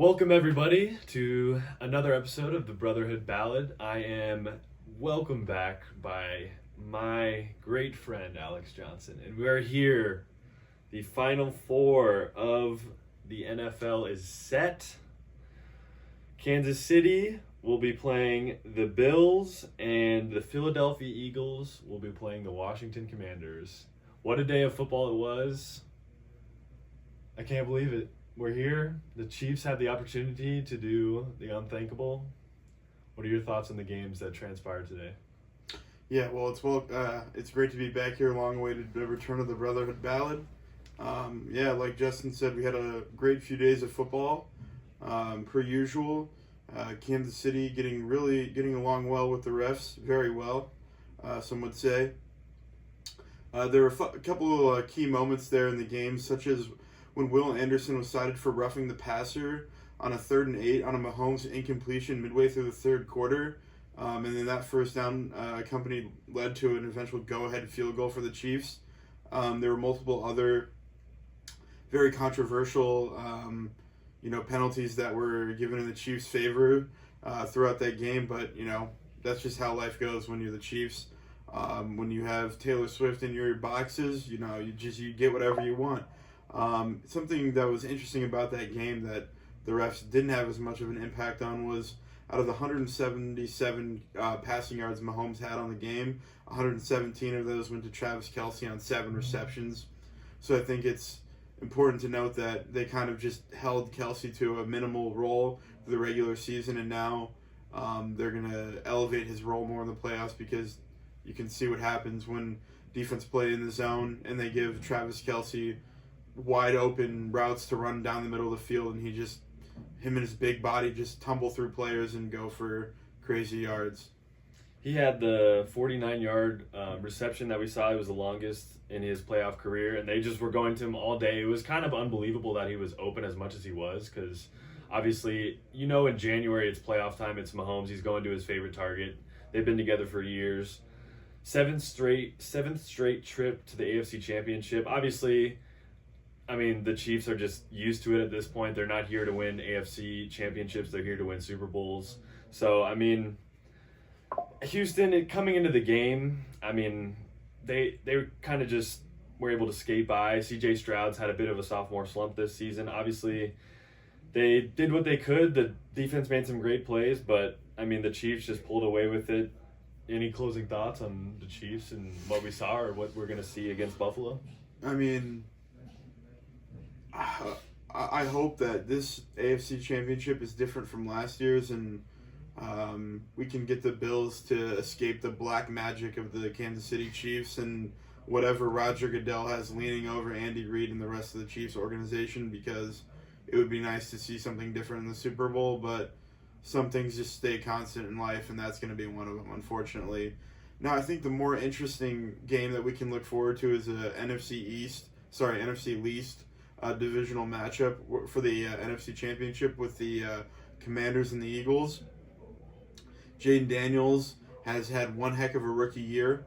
Welcome, everybody, to another episode of the Brotherhood Ballad. I am welcomed back by my great friend, Alex Johnson, and we are here. The Final Four of the NFL is set. Kansas City will be playing the Bills, and the Philadelphia Eagles will be playing the Washington Commanders. What a day of football it was. I can't believe it. We're here. The Chiefs had the opportunity to do the unthinkable. What are your thoughts on the games that transpired today? Yeah, well, it's great to be back here. Long-awaited return of the Brotherhood Ballad. Like Justin said, we had a great few days of football, per usual. Kansas City getting along well with the refs, very well, some would say. There were a couple of key moments there in the game, such as when Will Anderson was cited for roughing the passer on a 3rd and 8 on a Mahomes incompletion midway through the third quarter. And then that first down led to an eventual go-ahead field goal for the Chiefs. There were multiple other very controversial penalties that were given in the Chiefs' favor throughout that game. But, that's just how life goes when you're the Chiefs. When you have Taylor Swift in your boxes, you get whatever you want. Something that was interesting about that game that the refs didn't have as much of an impact on was out of the 177 passing yards Mahomes had on the game, 117 of those went to Travis Kelce on 7 receptions. So I think it's important to note that they kind of just held Kelce to a minimal role for the regular season, and now they're going to elevate his role more in the playoffs because you can see what happens when defense play in the zone and they give Travis Kelce wide open routes to run down the middle of the field, and him and his big body just tumble through players and go for crazy yards. He had the 49-yard reception that we saw. It was the longest in his playoff career, and they just were going to him all day. It was kind of unbelievable that he was open as much as he was because, obviously, in January it's playoff time. It's Mahomes. He's going to his favorite target. They've been together for years. Seventh straight trip to the AFC Championship. Obviously, the Chiefs are just used to it at this point. They're not here to win AFC championships. They're here to win Super Bowls. So, Houston, coming into the game, they kind of just were able to skate by. C.J. Stroud's had a bit of a sophomore slump this season. Obviously, they did what they could. The defense made some great plays, but, the Chiefs just pulled away with it. Any closing thoughts on the Chiefs and what we saw or what we're going to see against Buffalo? I hope that this AFC Championship is different from last year's, and we can get the Bills to escape the black magic of the Kansas City Chiefs and whatever Roger Goodell has leaning over Andy Reid and the rest of the Chiefs organization, because it would be nice to see something different in the Super Bowl, but some things just stay constant in life, and that's going to be one of them, unfortunately. Now, I think the more interesting game that we can look forward to is a NFC least divisional matchup for the NFC Championship with the Commanders and the Eagles. Jaden Daniels has had one heck of a rookie year.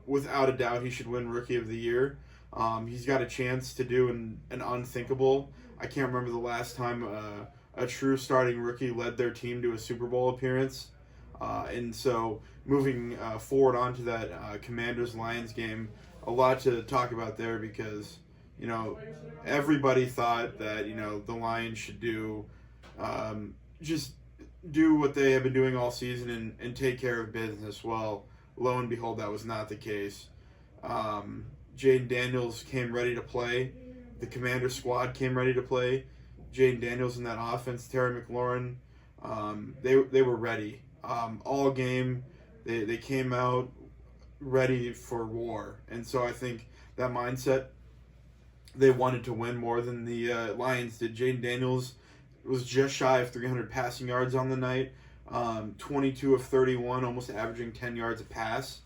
Without a doubt, he should win Rookie of the Year. He's got a chance to do an unthinkable. I can't remember the last time a true starting rookie led their team to a Super Bowl appearance. And so moving forward onto that Commanders-Lions game, a lot to talk about there because everybody thought that, the Lions should just do what they have been doing all season and take care of business. Well, lo and behold, that was not the case. Jaden Daniels came ready to play. The Commander squad came ready to play. Jaden Daniels in that offense, Terry McLaurin, they were ready. All game, they came out ready for war. And so I think that mindset, they wanted to win more than the Lions did. Jaden Daniels was just shy of 300 passing yards on the night, 22 of 31, almost averaging 10 yards a pass.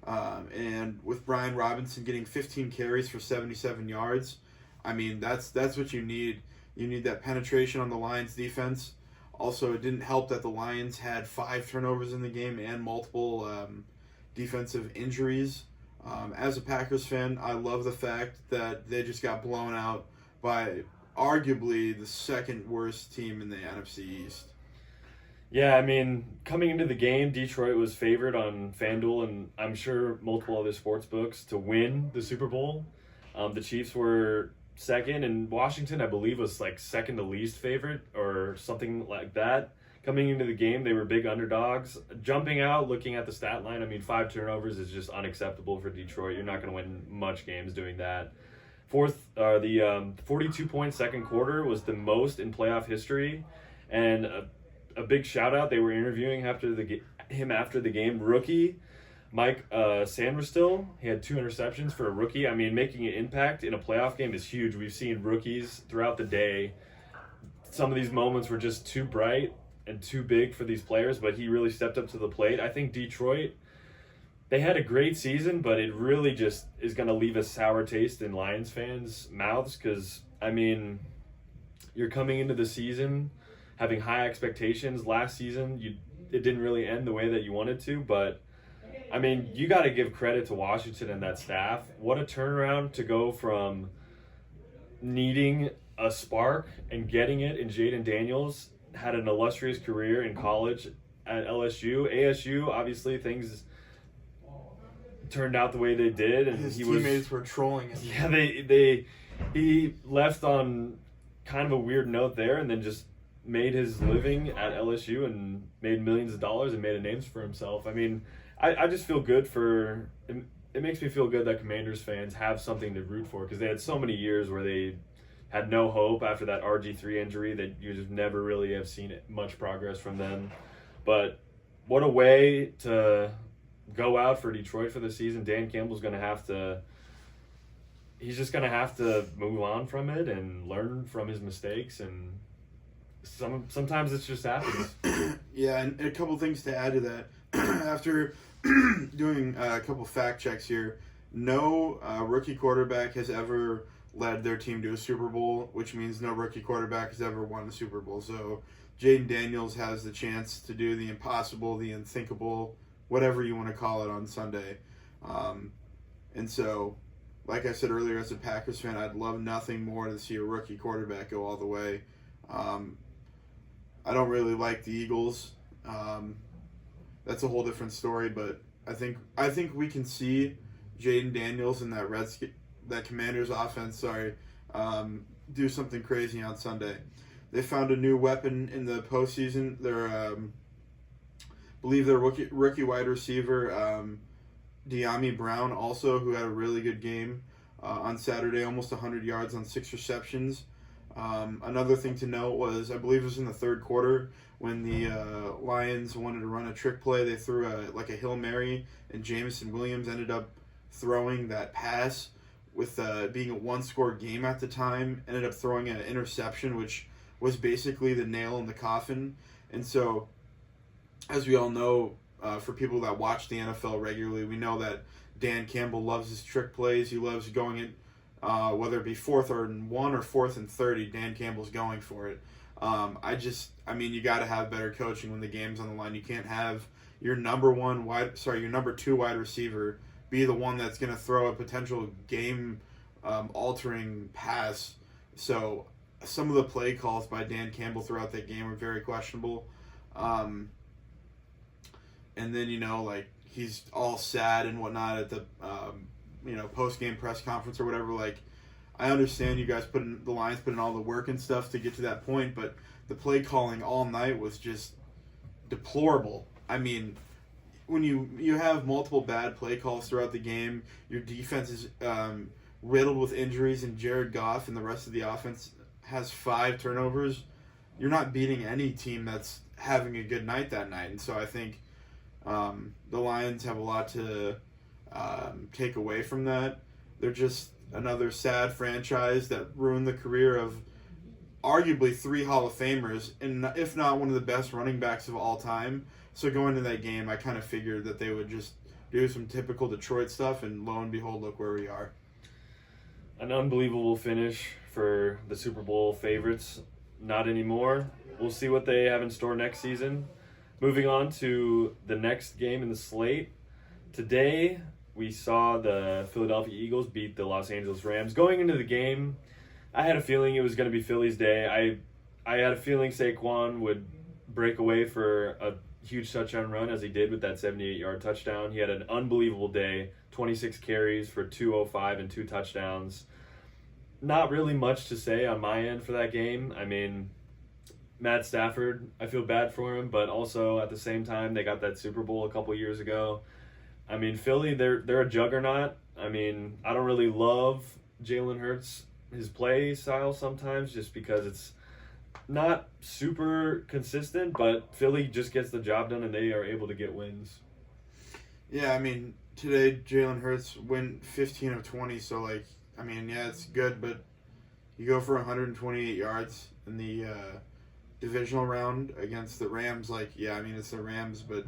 And with Brian Robinson getting 15 carries for 77 yards, that's what you need. You need that penetration on the Lions defense. Also, it didn't help that the Lions had 5 turnovers in the game and multiple defensive injuries. As a Packers fan, I love the fact that they just got blown out by arguably the second worst team in the NFC East. Yeah, I mean, coming into the game, Detroit was favored on FanDuel and I'm sure multiple other sports books to win the Super Bowl. The Chiefs were second, and Washington, I believe, was like second to least favorite or something like that. Coming into the game, they were big underdogs. Jumping out, looking at the stat line, I mean, 5 turnovers is just unacceptable for Detroit. You're not going to win much games doing that. The 42-point second quarter was the most in playoff history, and a big shout out. They were interviewing him after the game. Rookie Mike Sandristil, he had 2 interceptions for a rookie. I mean, making an impact in a playoff game is huge. We've seen rookies throughout the day. Some of these moments were just too bright and too big for these players, but he really stepped up to the plate. I think Detroit, they had a great season, but it really just is going to leave a sour taste in Lions fans' mouths because, I mean, you're coming into the season having high expectations. Last season, it didn't really end the way that you wanted to, but I mean, you got to give credit to Washington and that staff. What a turnaround to go from needing a spark and getting it in Jaden Daniels. Had an illustrious career in college at LSU. ASU, obviously, things turned out the way they did, and his teammates were trolling him. Yeah, he left on kind of a weird note there, and then just made his living at LSU and made millions of dollars and made a name for himself. I mean, I just feel good for it makes me feel good that Commanders fans have something to root for because they had so many years where they had no hope after that RG3 injury that you just never really have seen much progress from them. But what a way to go out for Detroit for the season. Dan Campbell's going to have to he's just going to have to move on from it and learn from his mistakes, and sometimes it just happens. Yeah, and a couple things to add to that. After doing a couple fact checks here, no rookie quarterback has ever led their team to a Super Bowl, which means no rookie quarterback has ever won a Super Bowl. So Jaden Daniels has the chance to do the impossible, the unthinkable, whatever you want to call it, on Sunday. And so, like I said earlier, as a Packers fan, I'd love nothing more than to see a rookie quarterback go all the way. I don't really like the Eagles. That's a whole different story, but I think we can see Jaden Daniels and that Commanders offense, do something crazy on Sunday. They found a new weapon in the postseason. Believe their rookie wide receiver, De'Ami Brown, also, who had a really good game on Saturday, almost 100 yards on 6 receptions. Another thing to note was, I believe it was in the third quarter, when the Lions wanted to run a trick play. They threw a Hail Mary, and Jameson Williams ended up throwing that pass with being a one-score game at the time, ended up throwing an interception, which was basically the nail in the coffin. And so, as we all know, for people that watch the NFL regularly, we know that Dan Campbell loves his trick plays. He loves going in, whether it be 4th and 1 or 4th and 30, Dan Campbell's going for it. You got to have better coaching when the game's on the line. You can't have your number 2 wide receiver be the one that's going to throw a potential game altering pass. So some of the play calls by Dan Campbell throughout that game were very questionable. And then, he's all sad and whatnot at the post-game press conference or whatever. Like, I understand you guys the Lions put in all the work and stuff to get to that point, but the play calling all night was just deplorable. I mean, when you have multiple bad play calls throughout the game, your defense is riddled with injuries, and Jared Goff and the rest of the offense has 5 turnovers, you're not beating any team that's having a good night that night. And so I think the Lions have a lot to take away from that. They're just another sad franchise that ruined the career of arguably 3 Hall of Famers, and if not one of the best running backs of all time. So going into that game, I kind of figured that they would just do some typical Detroit stuff, and lo and behold, look where we are. An unbelievable finish for the Super Bowl favorites. Not anymore. We'll see what they have in store next season. Moving on to the next game in the slate. Today, we saw the Philadelphia Eagles beat the Los Angeles Rams. Going into the game, I had a feeling it was going to be Philly's day. I had a feeling Saquon would break away for a huge touchdown run as he did with that 78-yard touchdown. He had an unbelievable day, 26 carries for 205 and 2 touchdowns. Not really much to say on my end for that game. I mean, Matt Stafford, I feel bad for him, but also at the same time, they got that Super Bowl a couple years ago. I mean, Philly, they're a juggernaut. I mean, I don't really love Jalen Hurts, his play style sometimes, just because it's not super consistent, but Philly just gets the job done and they are able to get wins. Yeah, I mean, today Jalen Hurts went 15 of 20, so, like, I mean, yeah, it's good, but you go for 128 yards in the divisional round against the Rams. Like, yeah, I mean, it's the Rams, but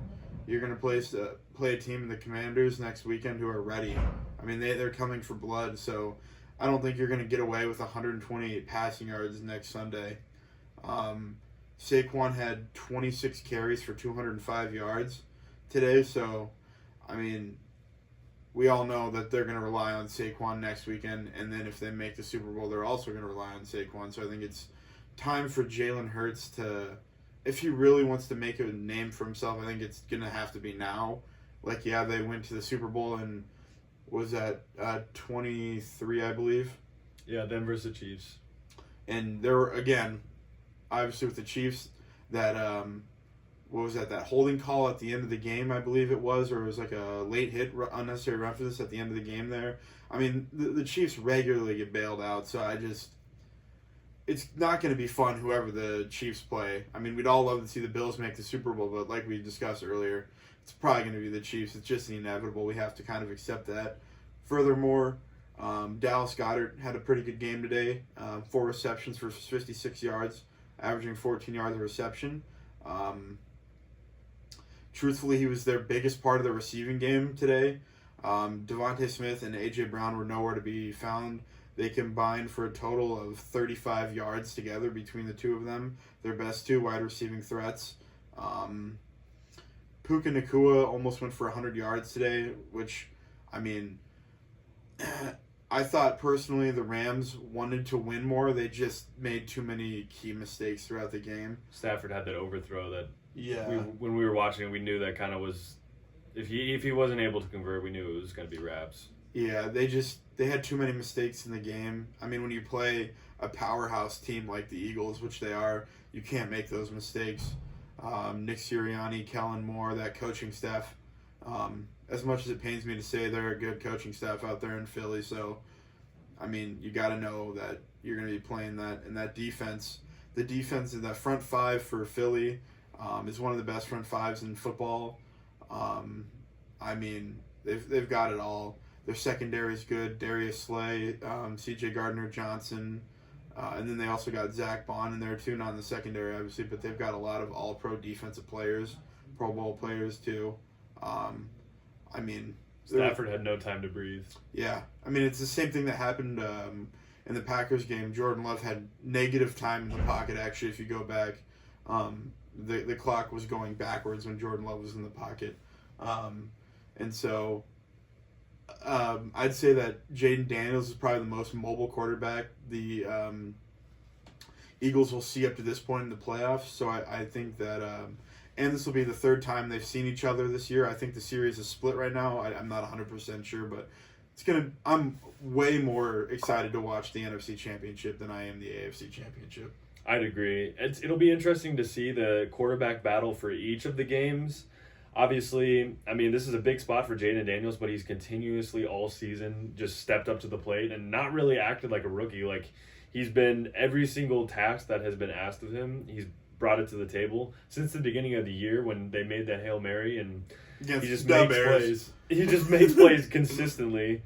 you're going to play a team in the Commanders next weekend who are ready. I mean, they're coming for blood, so I don't think you're going to get away with 128 passing yards next Sunday. Saquon had 26 carries for 205 yards today, so, I mean, we all know that they're going to rely on Saquon next weekend, and then if they make the Super Bowl, they're also going to rely on Saquon. So I think it's time for Jalen Hurts to, if he really wants to make a name for himself, I think it's going to have to be now. Like, yeah, they went to the Super Bowl and was that 23, I believe? Yeah, them versus the Chiefs. And there were, again, obviously with the Chiefs, that what was that holding call at the end of the game, I believe it was, or it was like a late hit, unnecessary rough for this at the end of the game there. I mean, the Chiefs regularly get bailed out, so it's not going to be fun whoever the Chiefs play. I mean, we'd all love to see the Bills make the Super Bowl, but like we discussed earlier, it's probably going to be the Chiefs. It's just inevitable. We have to kind of accept that. Furthermore, Dallas Goedert had a pretty good game today, 4 receptions for 56 yards, averaging 14 yards a reception. Truthfully, he was their biggest part of the receiving game today. Devontae Smith and A.J. Brown were nowhere to be found. They combined for a total of 35 yards together between the two of them, their best 2 wide receiving threats. Puka Nacua almost went for 100 yards today, which, I mean, I thought personally the Rams wanted to win more. They just made too many key mistakes throughout the game. Stafford had that overthrow that Yeah. when we were watching it, we knew that kind of was, if he wasn't able to convert, we knew it was going to be wraps. Yeah, they had too many mistakes in the game. I mean, when you play a powerhouse team like the Eagles, which they are, you can't make those mistakes. Nick Sirianni, Kellen Moore, that coaching staff, as much as it pains me to say, they're a good coaching staff out there in Philly. So, I mean, you got to know that you're going to be playing that. And that defense, the defense in that front 5 for Philly is one of the best front 5s in football. I mean, they've got it all. Their secondary is good. Darius Slay, C.J. Gardner-Johnson, and then they also got Zach Bond in there too, not in the secondary obviously, but they've got a lot of all-pro defensive players, Pro Bowl players too. I mean, Stafford had no time to breathe. Yeah, I mean, it's the same thing that happened in the Packers game. Jordan Love had negative time in the pocket, actually, if you go back. The clock was going backwards when Jordan Love was in the pocket. And so I'd say that Jaden Daniels is probably the most mobile quarterback the Eagles will see up to this point in the playoffs. So I think that, and this will be the 3rd time they've seen each other this year. I think the series is split right now. I'm not 100% sure, but I'm way more excited to watch the NFC Championship than I am the AFC Championship. I'd agree. It'll be interesting to see the quarterback battle for each of the games. Obviously, I mean, this is a big spot for Jaden Daniels, but he's continuously all season just stepped up to the plate and not really acted like a rookie. Like, he's been every single task that has been asked of him, he's brought it to the table since the beginning of the year when they made that Hail Mary, and he just makes plays. He just makes plays consistently,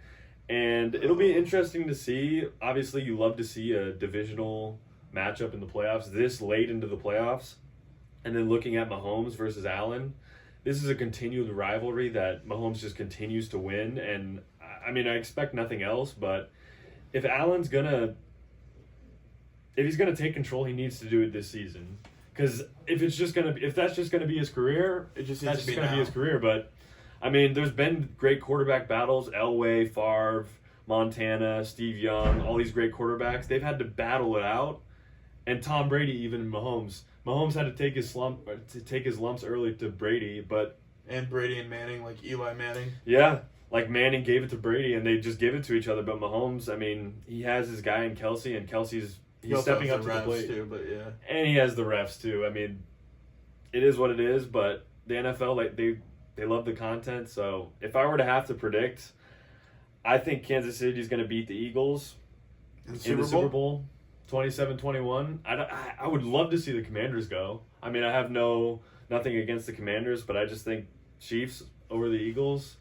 and it'll be interesting to see. Obviously, you love to see a divisional matchup in the playoffs this late into the playoffs, and then looking at Mahomes versus Allen. This is a continued rivalry that Mahomes just continues to win, and I mean, I expect nothing else, but if Allen's if he's gonna take control, he needs to do it this season. Because if that's just gonna be his career, that's just gonna be his career. But I mean, there's been great quarterback battles: Elway, Favre, Montana, Steve Young, all these great quarterbacks. They've had to battle it out. And Tom Brady, even Mahomes. Mahomes had to take his lumps early to Brady, but And Brady and Manning, like Eli Manning. yeah, like Manning gave it to Brady, and they just give it to each other. But Mahomes, I mean, he has his guy in Kelsey, and Kelsey's stepping up to the plate too, but yeah. and he has the refs too. I mean, it is what it is. But the NFL, like they love the content. So if I were to have to predict, I think Kansas City is going to beat the Eagles in the Super Bowl 27-21. I would love to see the Commanders go. I mean, I have nothing against the Commanders, but I just think Chiefs over the Eagles.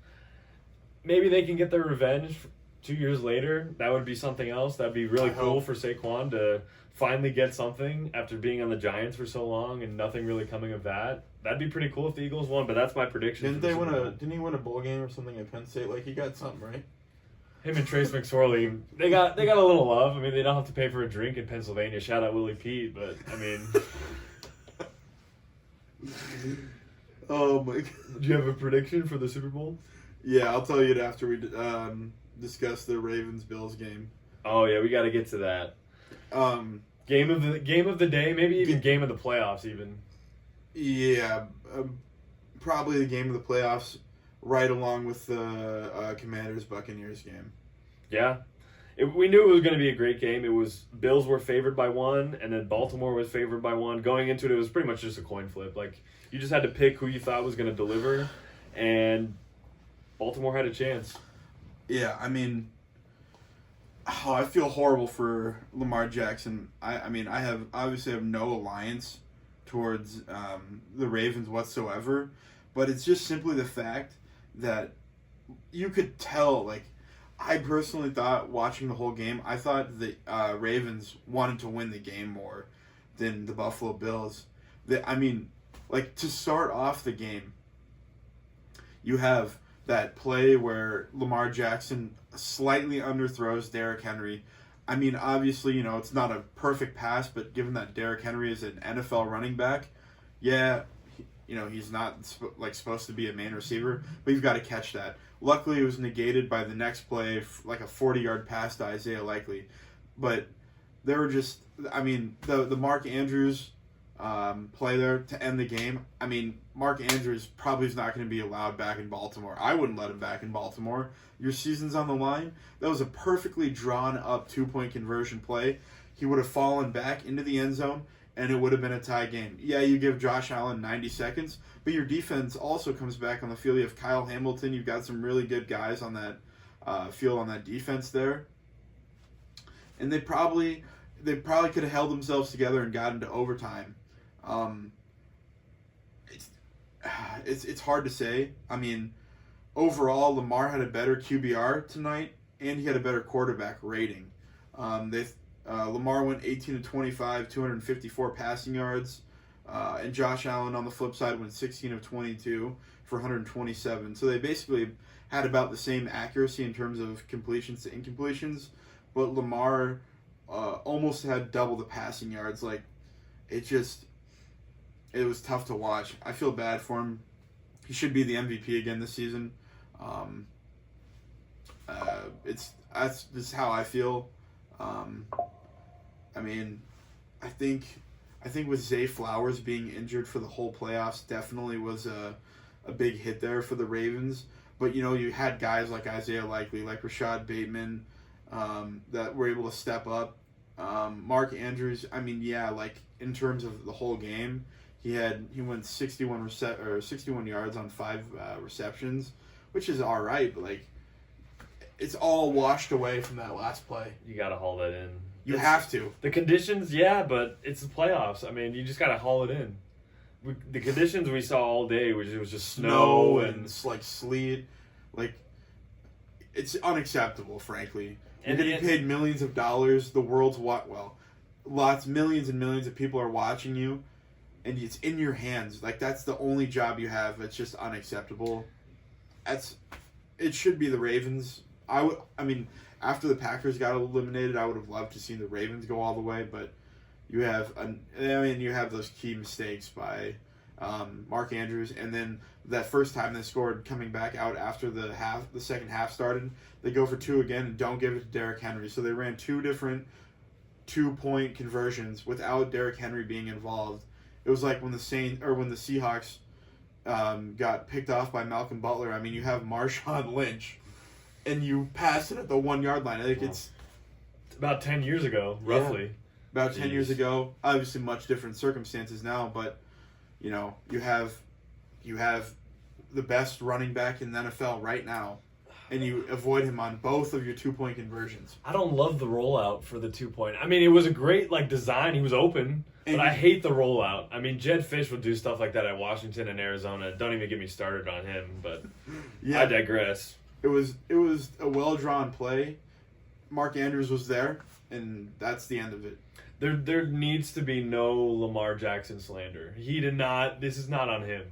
Maybe they can get their revenge 2 years later. That would be something else. That'd be really cool for Saquon to finally get something after being on the Giants for so long and nothing really coming of that. That'd be pretty cool if the Eagles won, but that's my prediction. Didn't he win a bowl game or something at Penn State? Like, he got something, right? Him and Trace McSorley, they got a little love. I mean, they don't have to pay for a drink in Pennsylvania. Shout out Willie Pete, but I mean. Oh my God. Do you have a prediction for the Super Bowl? Yeah, I'll tell you it after we discuss the Ravens-Bills game. Oh yeah, we got to get to that. Game of the day, maybe even game of the playoffs, even. Yeah, probably the game of the playoffs, right along with the Commanders-Buccaneers game. Yeah, we knew it was going to be a great game. It was Bills were favored by 1, and then Baltimore was favored by 1. Going into it was pretty much just a coin flip. Like, you just had to pick who you thought was going to deliver, and Baltimore had a chance. Yeah, I mean, I feel horrible for Lamar Jackson. I mean, I obviously have no alliance towards the Ravens whatsoever, but it's just simply the fact that you could tell, like, I personally thought, watching the whole game, I thought the Ravens wanted to win the game more than the Buffalo Bills. I mean, like, to start off the game, you have that play where Lamar Jackson slightly underthrows Derrick Henry. I mean, obviously, you know, it's not a perfect pass, but given that Derrick Henry is an NFL running back, yeah, you know, he's not supposed to be a main receiver, but you've got to catch that. Luckily, it was negated by the next play, like a 40-yard pass to Isaiah Likely. But there were just, I mean, the Mark Andrews play there to end the game. I mean, Mark Andrews probably is not going to be allowed back in Baltimore. I wouldn't let him back in Baltimore. Your season's on the line. That was a perfectly drawn-up 2-point conversion play. He would have fallen back into the end zone, and it would have been a tie game. Yeah, you give Josh Allen 90 seconds, but your defense also comes back on the field. You have Kyle Hamilton. You've got some really good guys on that field on that defense there. And they probably could have held themselves together and got into overtime. It's hard to say. I mean, overall, Lamar had a better QBR tonight, and he had a better quarterback rating. Lamar went 18-25, 254 passing yards, and Josh Allen on the flip side went 16 of 22 for 127. So they basically had about the same accuracy in terms of completions to incompletions, but Lamar almost had double the passing yards. Like, it was tough to watch. I feel bad for him. He should be the MVP again this season. This is how I feel. I mean, I think with Zay Flowers being injured for the whole playoffs definitely was a big hit there for the Ravens. But, you know, you had guys like Isaiah Likely, like Rashad Bateman, that were able to step up. Mark Andrews, I mean, yeah, like, in terms of the whole game, he went 61 yards on 5 receptions, which is all right, but, like, it's all washed away from that last play. You got to haul that in. You have to. The conditions, yeah, but it's the playoffs. I mean, you just got to haul it in. The conditions we saw all day, which it was just snow and like sleet, like, it's unacceptable, frankly. You're getting paid millions of dollars. The world's millions and millions of people are watching you, and it's in your hands. Like, that's the only job you have. It's just unacceptable. It should be the Ravens. I mean, after the Packers got eliminated, I would have loved to see the Ravens go all the way, but you have those key mistakes by Mark Andrews, and then that first time they scored coming back out after the second half started, they go for 2 again and don't give it to Derrick Henry. So they ran 2 different 2-point conversions without Derrick Henry being involved. It was like when the Seahawks got picked off by Malcolm Butler. I mean, you have Marshawn Lynch, and you pass it at the 1-yard line. I think it's about 10 years ago, roughly. Yeah, about 10 years ago. Obviously, much different circumstances now, but you know, you have the best running back in the NFL right now, and you avoid him on both of your 2-point conversions. I don't love the rollout for the 2-point. I mean, it was a great design. He was open, but I hate the rollout. I mean, Jed Fish would do stuff like that at Washington and Arizona. Don't even get me started on him, but I digress. It was a well-drawn play. Mark Andrews was there, and that's the end of it. There needs to be no Lamar Jackson slander. He did not. This is not on him.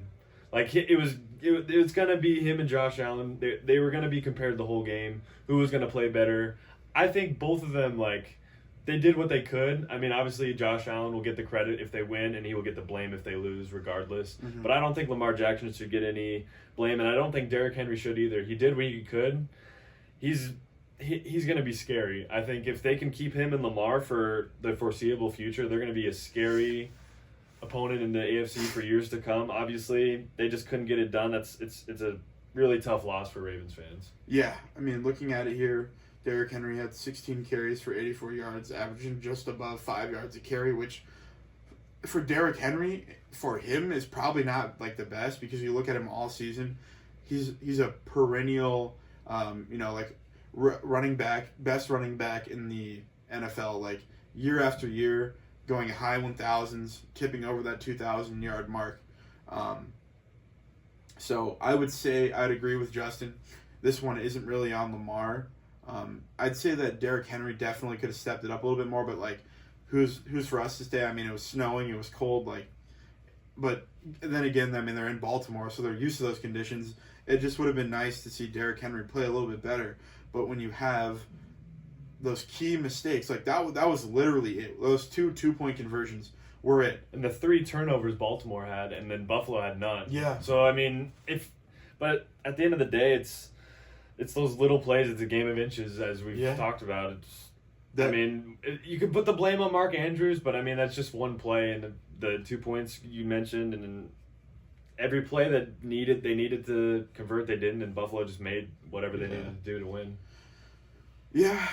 It was gonna be him and Josh Allen. They were gonna be compared the whole game. Who was gonna play better? I think both of them they did what they could. I mean, obviously Josh Allen will get the credit if they win, and he will get the blame if they lose, regardless. Mm-hmm. But I don't think Lamar Jackson should get any blame, and I don't think Derrick Henry should either. He did what he could. He's going to be scary. I think if they can keep him and Lamar for the foreseeable future, they're going to be a scary opponent in the AFC for years to come. Obviously, they just couldn't get it done. It's a really tough loss for Ravens fans. Yeah, I mean, looking at it here, Derrick Henry had 16 carries for 84 yards, averaging just above 5 yards a carry, which for Derrick Henry, for him, is probably not the best, because you look at him all season, he's a perennial, running back, best running back in the NFL, year after year, going high 1,000s, tipping over that 2,000-yard mark. So I would say I'd agree with Justin. This one isn't really on Lamar. I'd say that Derrick Henry definitely could have stepped it up a little bit more, but who's for us to say? I mean, it was snowing, it was cold, but then again, I mean, they're in Baltimore, so they're used to those conditions. It just would have been nice to see Derrick Henry play a little bit better. But when you have those key mistakes, that was literally it. Those 2-point conversions were it. And the 3 turnovers Baltimore had, and then Buffalo had none. Yeah. So I mean, but at the end of the day, it's those little plays. It's a game of inches, as we've talked about. You could put the blame on Mark Andrews, but I mean that's just one play, and the 2 points you mentioned, and then every play that they needed to convert, they didn't, and Buffalo just made whatever they needed to do to win. Yeah,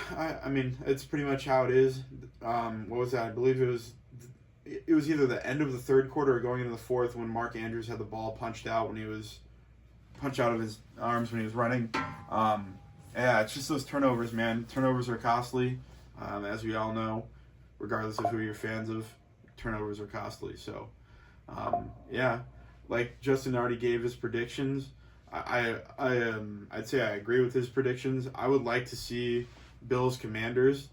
I mean, it's pretty much how it is. What was that? I believe it was either the end of the third quarter or going into the fourth when Mark Andrews had the ball punched out of his arms when he was running. It's just those turnovers, man. Turnovers are costly, as we all know, regardless of who you're fans of. Turnovers are costly. So, like Justin already gave his predictions. I'd say I agree with his predictions. I would like to see Bills Commanders,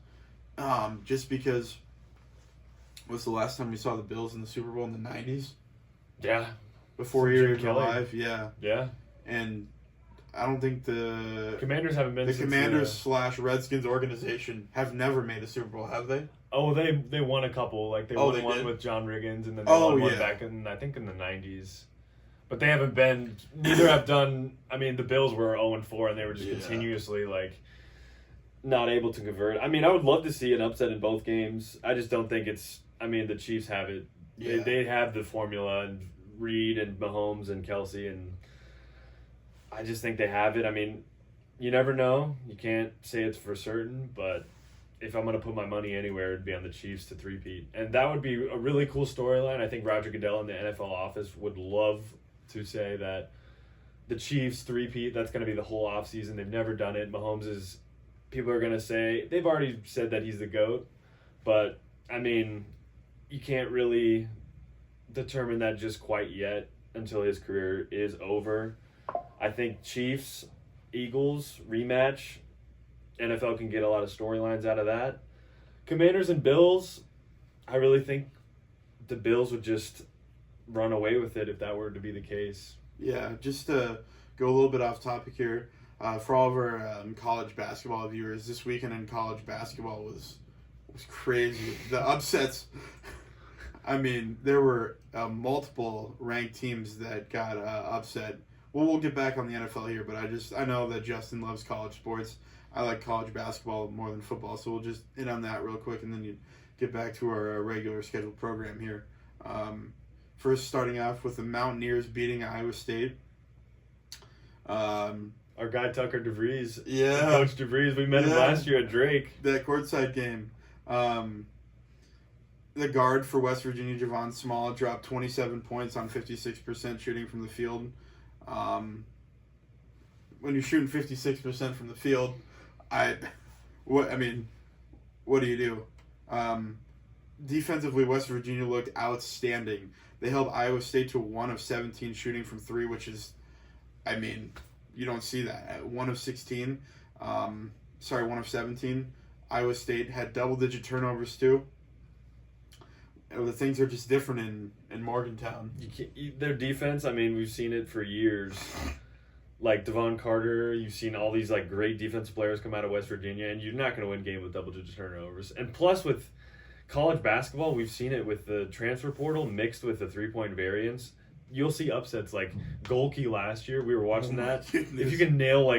just because. What's the last time we saw the Bills in the Super Bowl in the 90s? Yeah. Before he was alive, yeah. Yeah. And I don't think the Commanders haven't been. The Commanders / Redskins organization have never made a Super Bowl, have they? Oh, they won a couple. They won one with John Riggins, and then they won one back in, I think, in the 90s. But they haven't been. Neither have done. I mean, the Bills were 0-4, and they were just continuously not able to convert. I mean, I would love to see an upset in both games. I just don't think it's. I mean, the Chiefs have it. Yeah. They have the formula, and Reed and Mahomes and Kelsey, and I just think they have it. I mean, you never know. You can't say it's for certain, but if I'm going to put my money anywhere, it'd be on the Chiefs to three-peat. And that would be a really cool storyline. I think Roger Goodell in the NFL office would love to say that the Chiefs three-peat, that's going to be the whole offseason. They've never done it. Mahomes is, people are going to say, they've already said that he's the GOAT. But, I mean, you can't really determine that just quite yet until his career is over. I think Chiefs, Eagles, rematch, NFL can get a lot of storylines out of that. Commanders and Bills, I really think the Bills would just run away with it if that were to be the case. Yeah, just to go a little bit off topic here, for all of our college basketball viewers, this weekend in college basketball was crazy. The upsets, I mean, there were multiple ranked teams that got upset. Well, we'll get back on the NFL here, but I know that Justin loves college sports. I like college basketball more than football, so we'll just hit on that real quick, and then you get back to our regular scheduled program here. First, starting off with the Mountaineers beating Iowa State. Our guy Tucker DeVries. Yeah. Coach DeVries. We met him last year at Drake. That courtside game. The guard for West Virginia, Javon Small, dropped 27 points on 56% shooting from the field. When you're shooting 56% from the field, what do you do? Defensively, West Virginia looked outstanding. They held Iowa State to 1 of 17 shooting from 3, which is, you don't see that. At 1 of 16, 1 of 17, Iowa State had double-digit turnovers too. The things are just different in Morgantown. Their defense, we've seen it for years. Like Devon Carter, you've seen all these great defensive players come out of West Virginia, and you're not going to win game with double-digit turnovers. And plus, with college basketball, we've seen it with the transfer portal mixed with the three-point variance. You'll see upsets like Golke last year. We were watching that. Goodness. If you can nail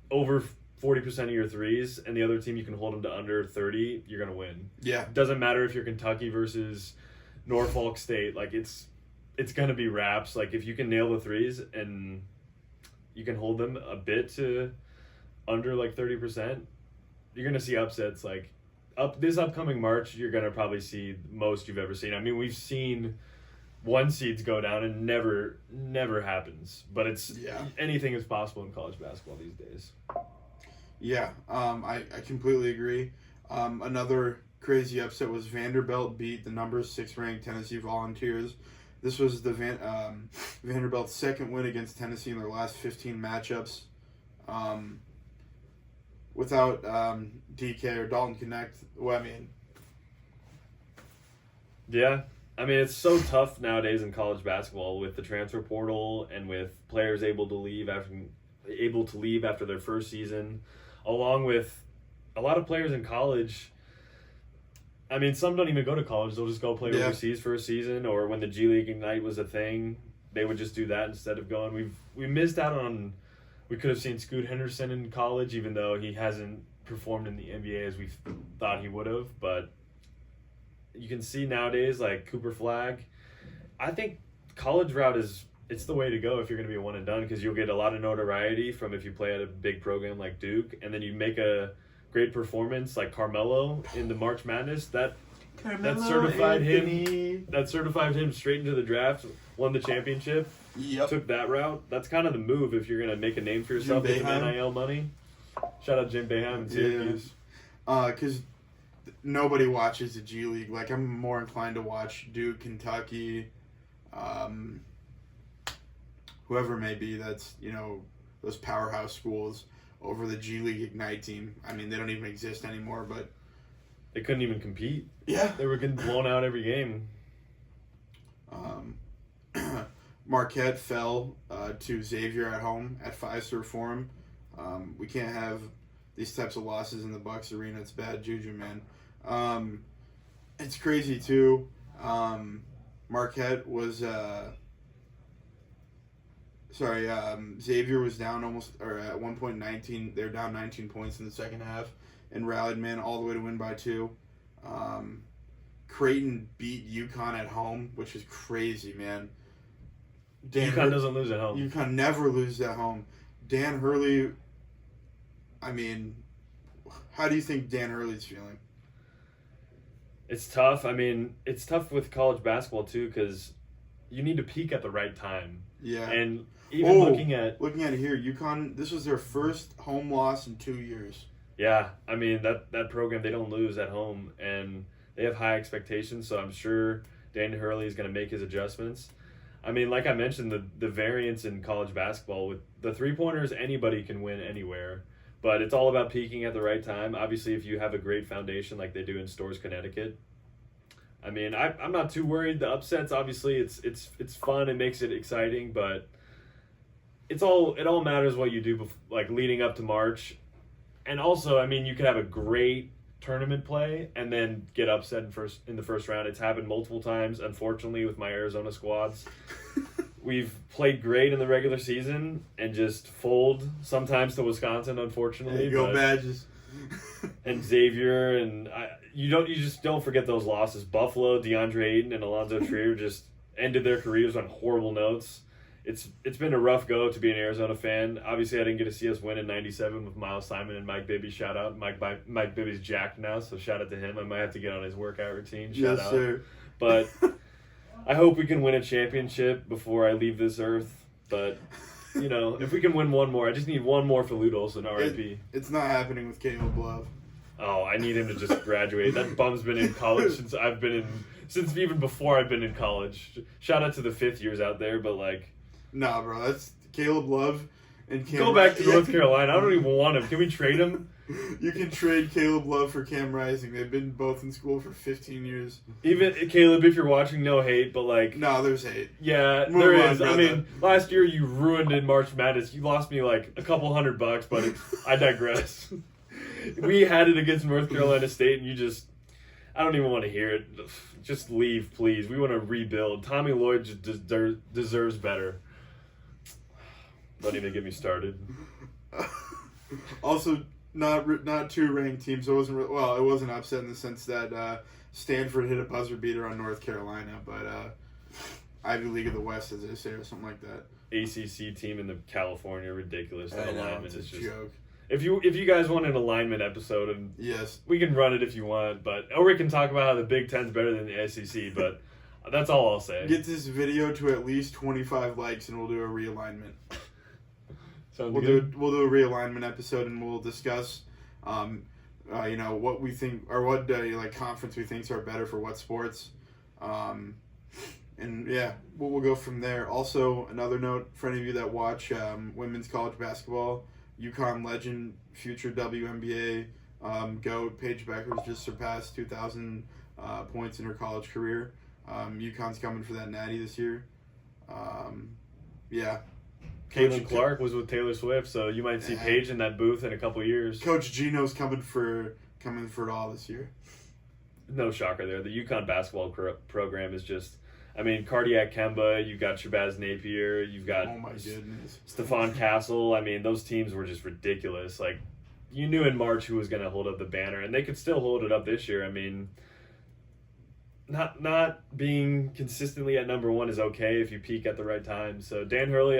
over 40% of your threes, and the other team you can hold them to under 30, you're going to win. Yeah. It doesn't matter if you're Kentucky versus Norfolk State. It's going to be wraps. If you can nail the threes and you can hold them a bit to under 30%, you're going to see upsets. This upcoming March, you're going to probably see most you've ever seen. We've seen one seeds go down and never happens. But anything is possible in college basketball these days. Yeah, I completely agree. Another crazy upset was Vanderbilt beat the number 6 ranked Tennessee Volunteers. This was the Vanderbilt's second win against Tennessee in their last 15 matchups. Without DK or Dalton Connect, Yeah, it's so tough nowadays in college basketball with the transfer portal and with players able to leave after their first season, along with a lot of players in college. Some don't even go to college. They'll just go play overseas for a season, or when the G League Ignite was a thing, they would just do that instead of going. We missed out on. We could have seen Scoot Henderson in college, even though he hasn't performed in the NBA as we thought he would have. But you can see nowadays, Cooper Flagg. I think college route it's the way to go if you're going to be a one and done, because you'll get a lot of notoriety from if you play at a big program like Duke, and then you make a great performance like Carmelo in the March Madness. That certified him straight into the draft, won the championship. Yep. Took that route. That's kind of the move if you're going to make a name for yourself with some NIL money. Shout out Jim Boeheim in Syracuse. Because nobody watches the G League. I'm more inclined to watch Duke, Kentucky, whoever it may be. That's those powerhouse schools over the G League Ignite team. They don't even exist anymore, but they couldn't even compete. Yeah, they were getting blown out every game. Marquette fell to Xavier at home at Fiserv Forum. We can't have these types of losses in the Bucks arena. It's bad juju, man. It's crazy too. Marquette was Xavier was down at one point 19. They were down 19 points in the second half and rallied, man, all the way to win by 2. Creighton beat UConn at home, which is crazy, man. UConn doesn't lose at home. UConn never loses at home. Dan Hurley, how do you think Dan Hurley's feeling? It's tough. It's tough with college basketball too, because you need to peak at the right time. Yeah. And even looking at it here, UConn, this was their first home loss in 2 years. Yeah, that program, they don't lose at home, and they have high expectations, so I'm sure Dan Hurley is going to make his adjustments. Like I mentioned, the variance in college basketball, with the three-pointers, anybody can win anywhere, but it's all about peaking at the right time. Obviously, if you have a great foundation like they do in Storrs, Connecticut, I'm not too worried. The upsets, obviously, it's fun. It makes it exciting, but it all matters what you do leading up to March. And also, you could have a great tournament play and then get upset in the first round. It's happened multiple times, unfortunately, with my Arizona squads. We've played great in the regular season and just fold sometimes to Wisconsin, unfortunately. There you go, Badges. And Xavier, and you just don't forget those losses. Buffalo, DeAndre Ayton, and Alonzo Trier just ended their careers on horrible notes. It's been a rough go to be an Arizona fan. Obviously, I didn't get to see us win in '97 with Miles Simon and Mike Bibby. Shout out. Mike Bibby's jacked now, so shout out to him. I might have to get on his workout routine. Shout out. Sir. But I hope we can win a championship before I leave this earth. But, if we can win one more, I just need one more for Lute Olson, RIP. It's not happening with Caleb Love. Oh, I need him to just graduate. That bum's been in college since even before I've been in college. Shout out to the fifth years out there, but Nah, bro, that's Caleb Love and Cam. Go back to North Carolina. I don't even want him. Can we trade him? You can trade Caleb Love for Cam Rising. They've been both in school for 15 years. Even Caleb, if you're watching, no hate, but no, there's hate. Yeah, there is. I mean, last year you ruined in March Madness. You lost me a couple $100, but I digress. We had it against North Carolina State, and I don't even want to hear it. Just leave, please. We want to rebuild. Tommy Lloyd just deserves better. Don't even get me started. Also, not two ranked teams. So it wasn't upset in the sense that Stanford hit a buzzer beater on North Carolina, but Ivy League of the West, as they say, or something like that. ACC team in the California, ridiculous. That alignment is just joke. If you guys want an alignment episode, and yes, we can run it if you want, or we can talk about how the Big Ten's better than the SEC, but that's all I'll say. Get this video to at least 25 likes, and we'll do a realignment. We'll do a realignment episode, and we'll discuss, what we think or what conference we think are better for what sports, and yeah, we'll go from there. Also, another note for any of you that watch women's college basketball, UConn legend, future WNBA GOAT Paige Beckers just surpassed 2,000 points in her college career. UConn's coming for that natty this year. Yeah. Caitlin Clark was with Taylor Swift, so you might see Paige in that booth in a couple years. Coach Gino's coming for it all this year. No shocker there. The UConn basketball program is just, Cardiac Kemba, you've got Shabazz Napier, you've got Stephon Castle. Those teams were just ridiculous. You knew in March who was going to hold up the banner, and they could still hold it up this year. Not being consistently at number one is okay if you peak at the right time. So Dan Hurley,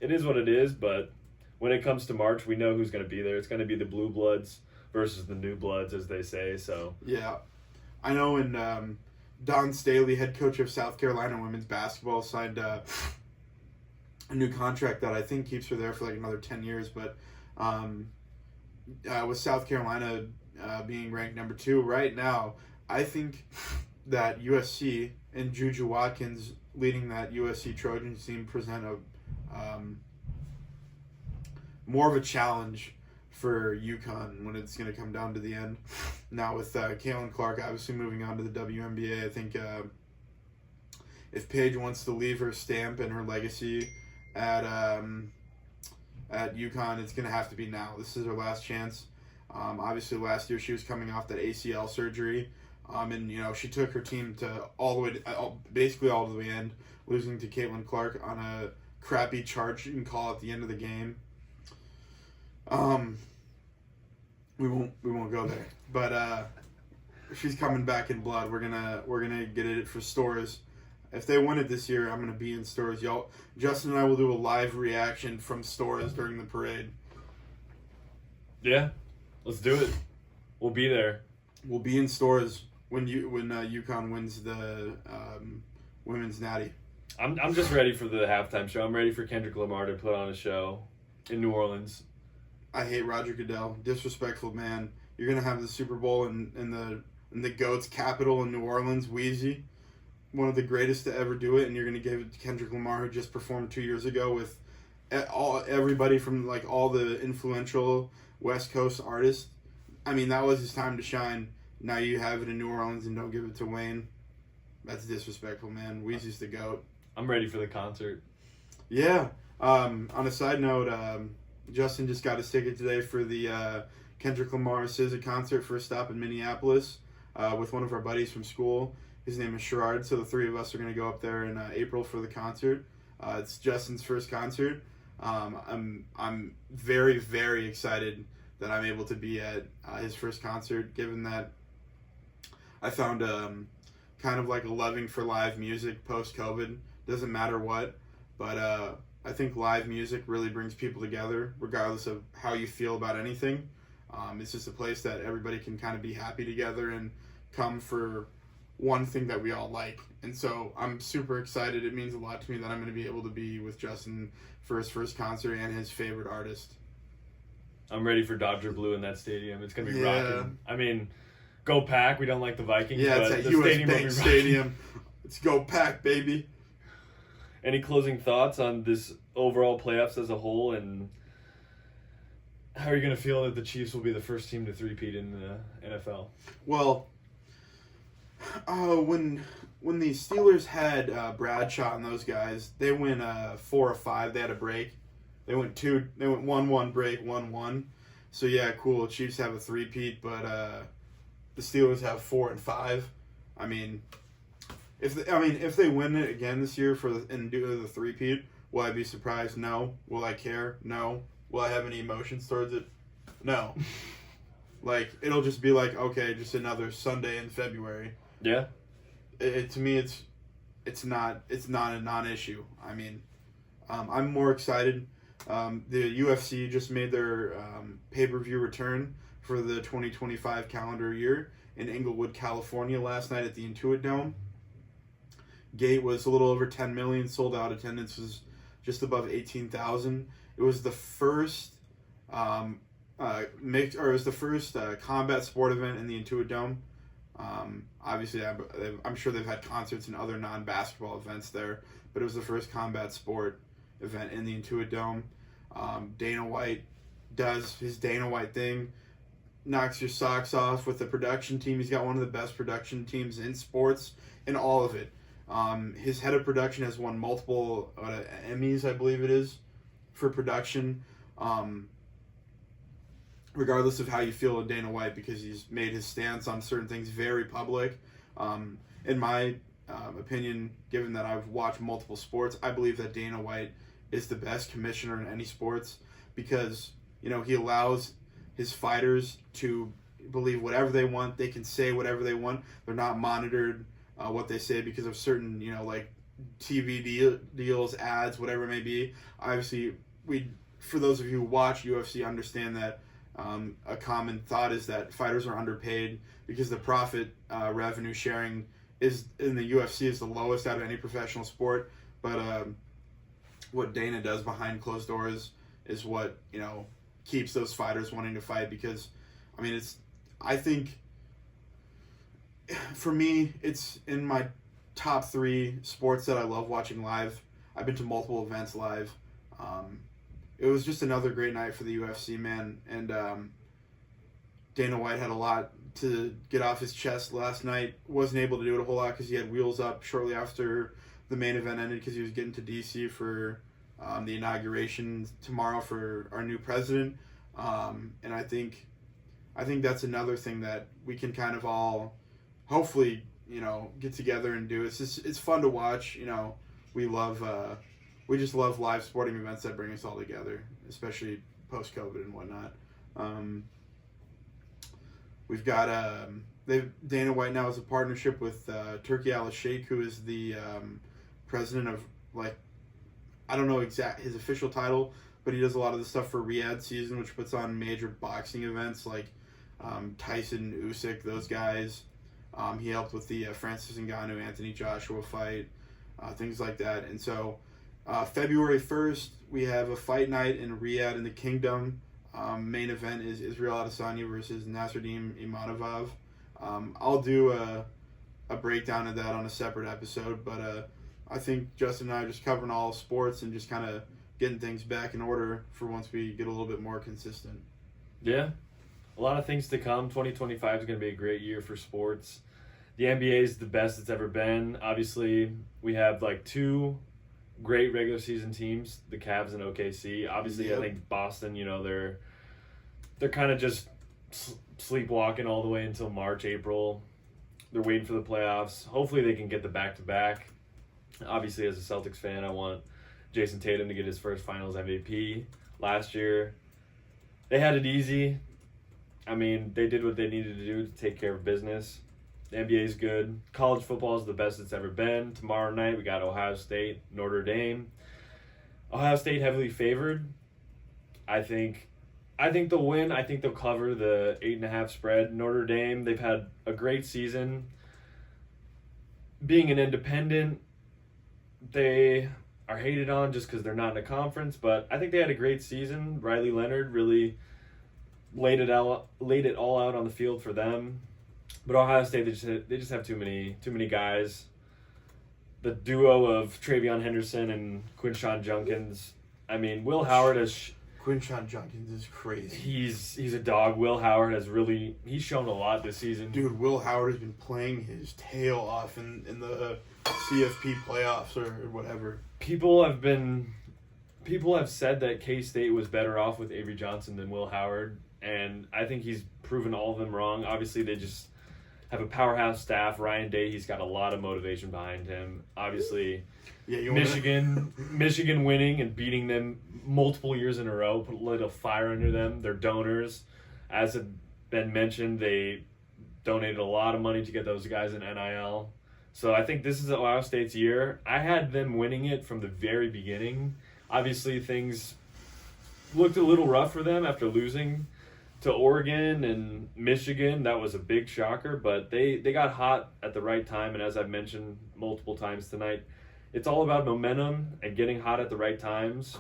it is what it is, but when it comes to March, we know who's going to be there. It's going to be the Blue Bloods versus the New Bloods, as they say. So yeah, I know. And Don Staley, head coach of South Carolina women's basketball, signed a new contract that I think keeps her there for another 10 years. But with South Carolina being ranked number 2 right now, I think that USC and Juju Watkins leading that USC Trojans team present a more of a challenge for UConn when it's going to come down to the end. Now with Caitlin Clark obviously moving on to the WNBA, I think if Paige wants to leave her stamp and her legacy at UConn, it's going to have to be now. This is her last chance. Obviously last year she was coming off that ACL surgery. And she took her team to basically all the way end, losing to Caitlin Clark on a crappy charging call at the end of the game. We won't go there, but she's coming back in blood. We're gonna get it for Stores. If they win it this year, I'm gonna be in Stores. Justin and I will do a live reaction from Stores during the parade. Yeah, let's do it. We'll be there. We'll be in Stores when UConn wins the women's natty. I'm just ready for the halftime show. I'm ready for Kendrick Lamar to put on a show in New Orleans. I hate Roger Goodell. Disrespectful man. You're gonna have the Super Bowl in the GOAT's capital in New Orleans, Wheezy, one of the greatest to ever do it, and you're gonna give it to Kendrick Lamar, who just performed 2 years ago with everybody from all the influential West Coast artists. That was his time to shine. Now you have it in New Orleans and don't give it to Wayne. That's disrespectful, man. Weezy's the GOAT. I'm ready for the concert. Yeah. On a side note, Justin just got his ticket today for the Kendrick Lamar's SZA concert, first stop in Minneapolis, with one of our buddies from school. His name is Sherrard, so the three of us are going to go up there in April for the concert. It's Justin's first concert. I'm very, very excited that I'm able to be at his first concert, given that I found kind of like a loving for live music post-COVID. Doesn't matter what, but I think live music really brings people together, regardless of how you feel about anything. It's just a place that everybody can kind of be happy together and come for one thing that we all like. And so I'm super excited. It means a lot to me that I'm going to be able to be with Justin for his first concert and his favorite artist. I'm ready for Dodger Blue in that stadium. It's going to be rocking. I mean, go Pack. We don't like the Vikings, yeah, but it's at the US stadium Bank will be Stadium. Let's go Pack, baby. Any closing thoughts on this overall playoffs as a whole, and how are you going to feel that the Chiefs will be the first team to three-peat in the NFL? Well, when the Steelers had Bradshaw and those guys, they went 4 or 5. They had a break. They went 1-1 break, 1-1. So yeah, cool. Chiefs have a three-peat, but the Steelers have 4 and 5. I mean, if they win it again this year and do the three-peat, will I be surprised? No. Will I care? No. Will I have any emotions towards it? No. Like, it'll just be like, okay, just another Sunday in February. Yeah. To me, it's not a non-issue. I mean, I'm more excited. The UFC just made their pay-per-view return for the 2025 calendar year in Inglewood, California last night at the Intuit Dome. Gate was a little over 10 million. Sold out attendance was just above 18,000. It was the first combat sport event in the Intuit Dome. Obviously, I'm sure they've had concerts and other non-basketball events there, but it was the first combat sport event in the Intuit Dome. Dana White does his Dana White thing, knocks your socks off with the production team. He's got one of the best production teams in sports, in all of it. His head of production has won multiple Emmys, I believe it is, for production. Regardless of how you feel of Dana White, because he's made his stance on certain things very public. In my opinion, given that I've watched multiple sports, I believe that Dana White is the best commissioner in any sports, because he allows his fighters to believe whatever they want. They can say whatever they want. They're not monitored what they say because of certain like TV deals, ads, whatever it may be. Obviously, for those of you who watch UFC, understand that a common thought is that fighters are underpaid because the profit revenue sharing is in the UFC is the lowest out of any professional sport. But what Dana does behind closed doors is what keeps those fighters wanting to fight. Because I think for me, it's in my top 3 sports that I love watching live. I've been to multiple events live. It was just another great night for the UFC, man. And Dana White had a lot to get off his chest last night. Wasn't able to do it a whole lot because he had wheels up shortly after the main event ended, because he was getting to D.C. for the inauguration tomorrow for our new president. And I think that's another thing that we can kind of all hopefully get together and do. It's fun to watch. We just love live sporting events that bring us all together, especially post-COVID and whatnot. We've got Dana White now has a partnership with Turki Al-Sheikh, who is the president of, I don't know his official title, but he does a lot of the stuff for Riyadh Season, which puts on major boxing events like Tyson, Usyk, those guys. He helped with the Francis Ngannou, Anthony Joshua fight, things like that. And so February 1st, we have a fight night in Riyadh in the Kingdom. Main event is Israel Adesanya versus Nasruddin Imanov. I'll do a breakdown of that on a separate episode, but I think Justin and I are just covering all sports and just kind of getting things back in order for once we get a little bit more consistent. Yeah, a lot of things to come. 2025 is going to be a great year for sports. The NBA is the best it's ever been. Obviously, we have 2 great regular season teams, the Cavs and OKC. Obviously, yep. I think Boston, they're kind of just sleepwalking all the way until March, April. They're waiting for the playoffs. Hopefully they can get the back-to-back. Obviously, as a Celtics fan, I want Jason Tatum to get his first Finals MVP. Last year, they had it easy. I mean, they did what they needed to do to take care of business. The NBA is good. College football is the best it's ever been. Tomorrow night, we got Ohio State, Notre Dame. Ohio State heavily favored. I think they'll win. I think they'll cover the 8.5 spread. Notre Dame, they've had a great season. Being an independent, they are hated on just because they're not in a conference, but I think they had a great season. Riley Leonard really laid it all out on the field for them. But Ohio State, they just have too many guys. The duo of Travion Henderson and Quinshon Judkins. I mean, Will Howard has. Quinshon Judkins is crazy. He's a dog. Will Howard he's shown a lot this season. Dude, Will Howard has been playing his tail off in the CFP playoffs or whatever. People have said that K-State was better off with Avery Johnson than Will Howard, and I think he's proven all of them wrong. Obviously, they just have a powerhouse staff. Ryan Day, he's got a lot of motivation behind him. Obviously, Michigan winning and beating them multiple years in a row put a little fire under them. They're donors. As had been mentioned, they donated a lot of money to get those guys in NIL. So I think this is Ohio State's year. I had them winning it from the very beginning. Obviously, things looked a little rough for them after losing to Oregon and Michigan. That was a big shocker, but they got hot at the right time, and as I've mentioned multiple times tonight, it's all about momentum and getting hot at the right times.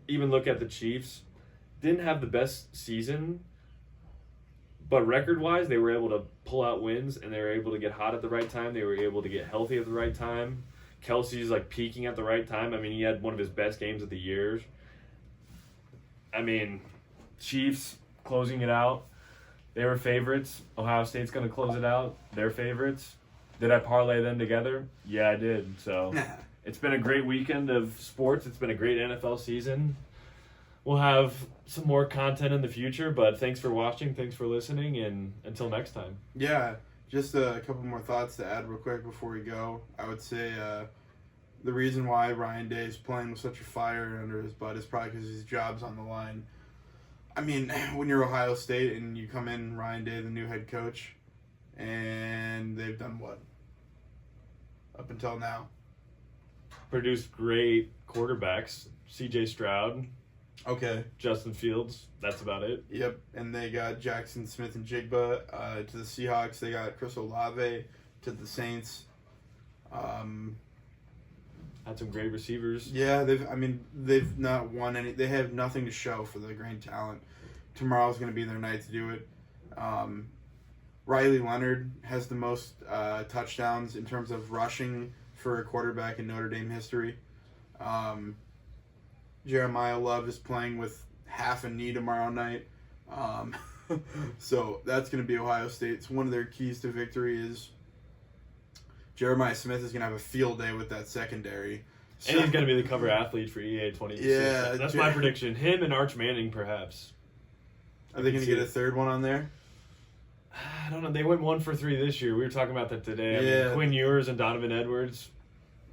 Even look at the Chiefs. Didn't have the best season, but record-wise, they were able to pull out wins, and they were able to get hot at the right time. They were able to get healthy at the right time. Kelsey's peaking at the right time. I mean, he had one of his best games of the year. I mean, Chiefs closing it out. They were favorites. Ohio State's going to close it out. They're favorites. Did I parlay them together? Yeah, I did. So it's been a great weekend of sports. It's been a great NFL season. We'll have some more content in the future, but thanks for watching. Thanks for listening, and until next time. Yeah, just a couple more thoughts to add real quick before we go. I would say the reason why Ryan Day is playing with such a fire under his butt is probably because his job's on the line. I mean, when you're Ohio State and you come in, Ryan Day, the new head coach, and they've done what? Up until now. Produced great quarterbacks. C.J. Stroud. Okay. Justin Fields. That's about it. Yep. And they got Jackson Smith and Jigba to the Seahawks. They got Chris Olave to the Saints. Had some great receivers. Yeah, they've not won any. They have nothing to show for the great talent. Tomorrow's going to be their night to do it. Riley Leonard has the most touchdowns in terms of rushing for a quarterback in Notre Dame history. Jeremiah Love is playing with half a knee tomorrow night. So that's going to be Ohio State's. One of their keys to victory is Jeremiah Smith is going to have a field day with that secondary. So, and he's going to be the cover athlete for EA 26. Yeah. That's my prediction. Him and Arch Manning, perhaps. Are they going to get a third one on there? I don't know. They went 1 for 3 this year. We were talking about that today. I mean, Quinn Ewers and Donovan Edwards.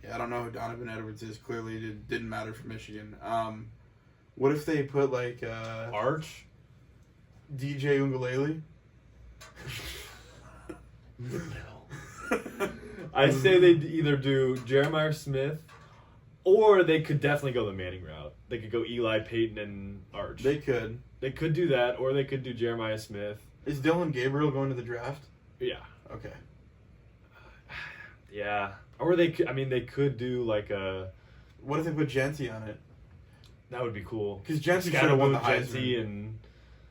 Yeah, I don't know who Donovan Edwards is. Clearly, it didn't matter for Michigan. What if they put Arch? DJ Uiagalelei? No. I say they'd either do Jeremiah Smith, or they could definitely go the Manning route. They could go Eli, Peyton, and Arch. They could. They could do that, or they could do Jeremiah Smith. Is Dylan Gabriel going to the draft? Yeah. Okay. Yeah. Or they could do a... What if they put Genty on it? That would be cool. Because Genty should have won the Heisman. And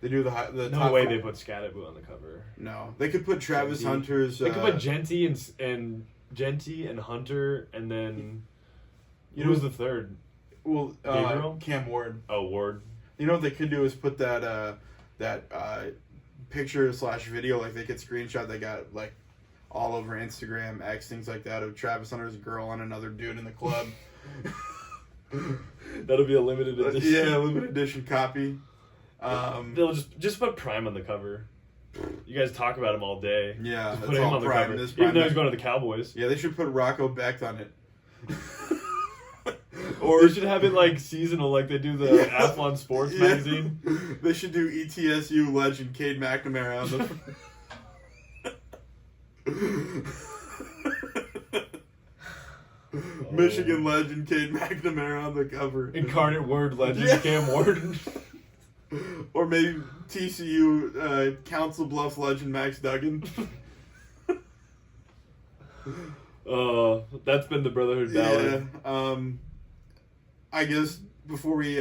they do the no top way 5. they put Scatterbo on the cover. No. They could put Travis Hunter's... They could put Genty and Hunter, and then... Who was the third? Well, Gabriel? Cam Ward. Oh, Ward. You know what they could do is put that picture/video, they could screenshot they got all over Instagram, X, things like that, of Travis Hunter's girl and another dude in the club. That'll be a limited edition. Yeah, limited edition copy. They'll just put Prime on the cover. You guys talk about him all day. Yeah, just that's put him all on the Prime. cover. This Even Prime though he's going to the Cowboys. Yeah, they should put Rocco Becht on it. Or they should have it like seasonal, like they do the Athlon Sports magazine. They should do ETSU legend Cade McNamara on the Michigan legend Cade McNamara on the cover. Incarnate Word legend Cam Ward. Or maybe TCU Council Bluffs legend Max Duggan. That's been the Brotherhood Ballad. Yeah. I guess before we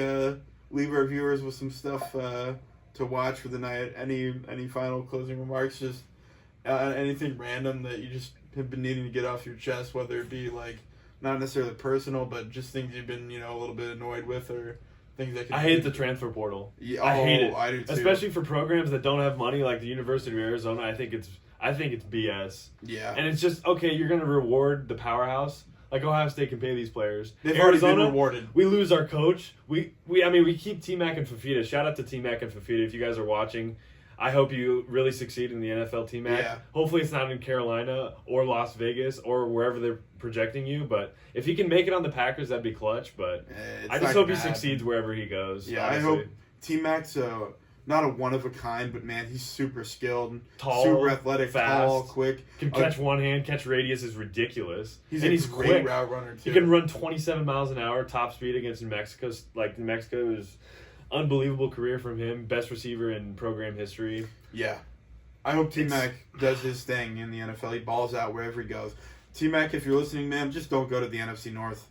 leave our viewers with some stuff to watch for the night, any final closing remarks? Just anything random that you just have been needing to get off your chest, whether it be like not necessarily personal, but just things you've been a little bit annoyed with, or things that. I hate the transfer portal. Yeah, I hate it. I do too. Especially for programs that don't have money, like the University of Arizona. I think it's BS. Yeah. And it's just okay. You're gonna reward the powerhouse. Like Ohio State can pay these players. They've Arizona, already been rewarded. We lose our coach. We keep T-Mac and Fafita. Shout out to T-Mac and Fafita if you guys are watching. I hope you really succeed in the NFL, T-Mac. Yeah. Hopefully it's not in Carolina or Las Vegas or wherever they're projecting you. But if he can make it on the Packers, that'd be clutch. But I just hope he succeeds wherever he goes. Yeah, honestly. I hope T-Mac's not a one-of-a-kind, but man, he's super skilled, tall, super athletic, fast, tall, quick. Can catch one hand, catch radius is ridiculous. He's and a he's great quick. route runner, too. He can run 27 miles an hour, top speed against New Mexico. Like, New Mexico is unbelievable career from him. Best receiver in program history. Yeah. I hope T-Mac does his thing in the NFL. He balls out wherever he goes. T-Mac, if you're listening, man, just don't go to the NFC North.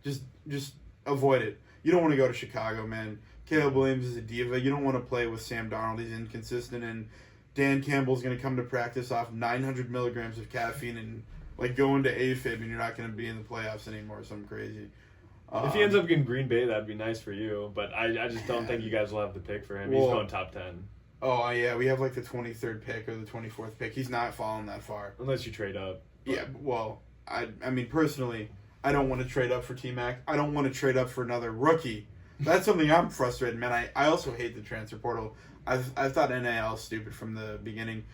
Just avoid it. You don't want to go to Chicago, man. Caleb Williams is a diva. You don't want to play with Sam Darnold. He's inconsistent. And Dan Campbell's going to come to practice off 900 milligrams of caffeine and like go into AFib, and you're not going to be in the playoffs anymore or something crazy. If he ends up in Green Bay, that'd be nice for you. But I just don't think you guys will have the pick for him. He's going top 10. Oh, yeah. We have like the 23rd pick or the 24th pick. He's not falling that far. Unless you trade up. Yeah, well, I mean, personally, I don't want to trade up for T-Mac. I don't want to trade up for another rookie. That's something I'm frustrated, man. I also hate the transfer portal. I've thought NIL is stupid from the beginning.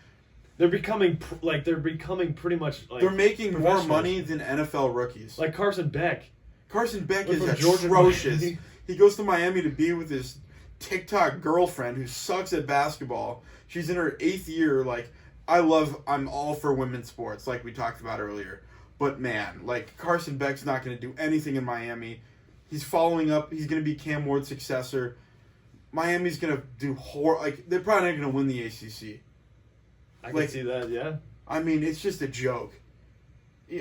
They're becoming pretty much like they're making more money than NFL rookies. Like Carson Beck. Carson Beck is atrocious. He goes to Miami to be with his TikTok girlfriend who sucks at basketball. She's in her 8th year. Like, I'm all for women's sports, like we talked about earlier. But man, like Carson Beck's not going to do anything in Miami. He's following up. He's going to be Cam Ward's successor. Miami's going to do they're probably not going to win the ACC. I can see that, yeah. I mean, it's just a joke.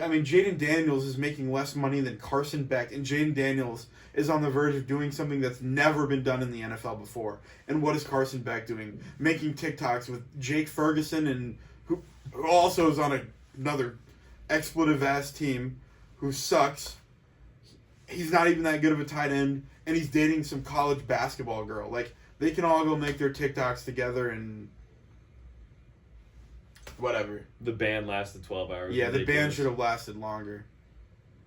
I mean, Jaden Daniels is making less money than Carson Beck, and Jaden Daniels is on the verge of doing something that's never been done in the NFL before. And what is Carson Beck doing? Making TikToks with Jake Ferguson, and who also is on another expletive-ass team who sucks. He's not even that good of a tight end, and he's dating some college basketball girl. Like, they can all go make their TikToks together and whatever. The ban lasted 12 hours. Yeah, the ban should have lasted longer,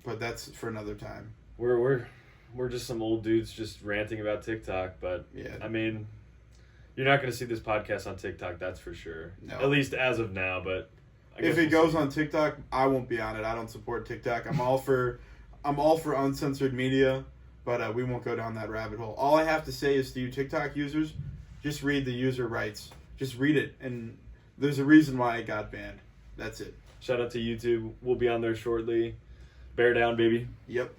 but that's for another time. We're just some old dudes just ranting about TikTok, but yeah, I mean, you're not going to see this podcast on TikTok, that's for sure. No. At least as of now, but if it goes on TikTok, I won't be on it. I don't support TikTok. I'm all for uncensored media, but we won't go down that rabbit hole. All I have to say is to you TikTok users, just read the user rights. Just read it, and there's a reason why it got banned. That's it. Shout out to YouTube. We'll be on there shortly. Bear down, baby. Yep.